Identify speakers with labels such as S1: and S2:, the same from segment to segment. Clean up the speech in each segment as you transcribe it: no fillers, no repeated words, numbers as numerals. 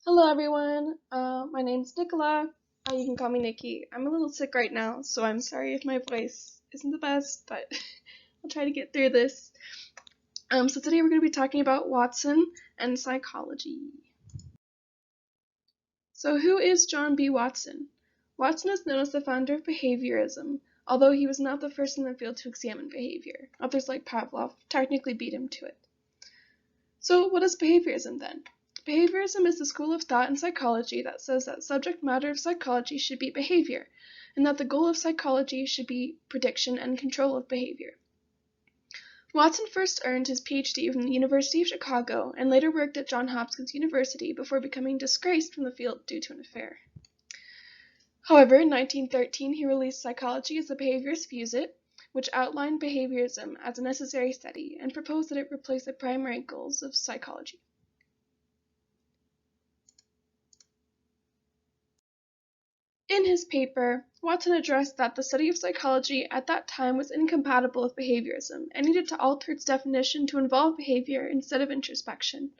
S1: Hello everyone, my name's Nicola. You can call me Nikki. I'm a little sick right now, so I'm sorry if my voice isn't the best, but I'll try to get through this. So today we're going to be talking about Watson and psychology. So who is John B. Watson? Watson is known as the founder of behaviorism, although he was not the first in the field to examine behavior. Others like Pavlov technically beat him to it. So what is behaviorism then? Behaviorism is the school of thought in psychology that says that subject matter of psychology should be behavior, and that the goal of psychology should be prediction and control of behavior. Watson first earned his PhD from the University of Chicago and later worked at Johns Hopkins University before becoming disgraced from the field due to an affair. However, in 1913 he released Psychology as the Behaviorists Views It, which outlined behaviorism as a necessary study and proposed that it replace the primary goals of psychology. In his paper, Watson addressed that the study of psychology at that time was incompatible with behaviorism and needed to alter its definition to involve behavior instead of introspection.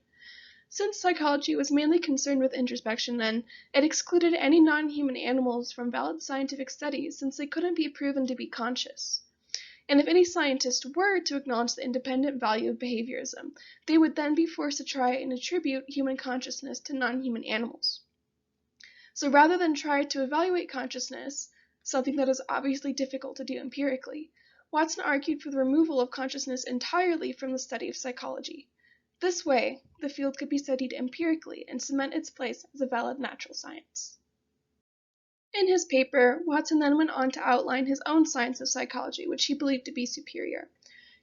S1: Since psychology was mainly concerned with introspection then, it excluded any non-human animals from valid scientific studies since they couldn't be proven to be conscious. And if any scientist were to acknowledge the independent value of behaviorism, they would then be forced to try and attribute human consciousness to non-human animals. So rather than try to evaluate consciousness, something that is obviously difficult to do empirically, Watson argued for the removal of consciousness entirely from the study of psychology. This way, the field could be studied empirically and cement its place as a valid natural science. In his paper, Watson then went on to outline his own science of psychology, which he believed to be superior.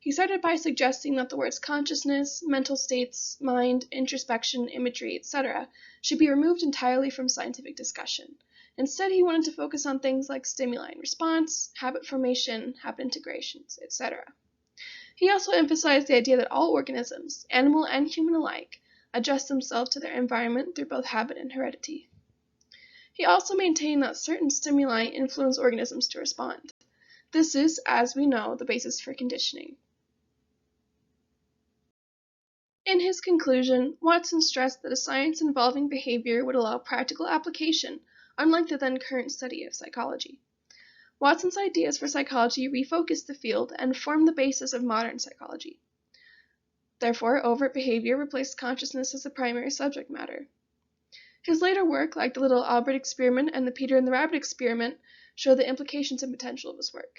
S1: He started by suggesting that the words consciousness, mental states, mind, introspection, imagery, etc. should be removed entirely from scientific discussion. Instead, he wanted to focus on things like stimuli and response, habit formation, habit integrations, etc. He also emphasized the idea that all organisms, animal and human alike, adjust themselves to their environment through both habit and heredity. He also maintained that certain stimuli influence organisms to respond. This is, as we know, the basis for conditioning. In his conclusion, Watson stressed that a science involving behavior would allow practical application, unlike the then current study of psychology. Watson's ideas for psychology refocused the field and formed the basis of modern psychology. Therefore, overt behavior replaced consciousness as the primary subject matter. His later work, like the Little Albert experiment and the Peter and the Rabbit experiment, show the implications and potential of his work.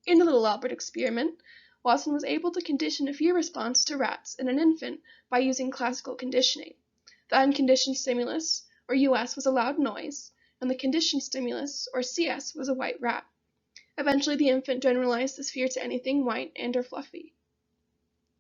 S1: In the Little Albert experiment, Watson was able to condition a fear response to rats in an infant by using classical conditioning. The unconditioned stimulus, or US, was a loud noise, and the conditioned stimulus, or CS, was a white rat. Eventually, the infant generalized this fear to anything white and or fluffy.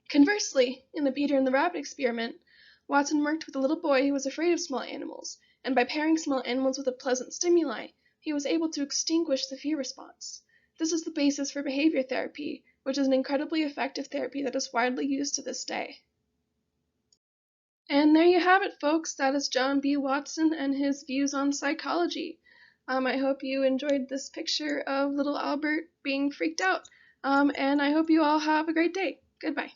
S1: Conversely, in the Peter and the Rabbit experiment, Watson worked with a little boy who was afraid of small animals, and by pairing small animals with a pleasant stimuli, he was able to extinguish the fear response. This is the basis for behavior therapy, which is an incredibly effective therapy that is widely used to this day. And there you have it, folks. That is John B. Watson and his views on psychology. I hope you enjoyed this picture of little Albert being freaked out, and I hope you all have a great day. Goodbye.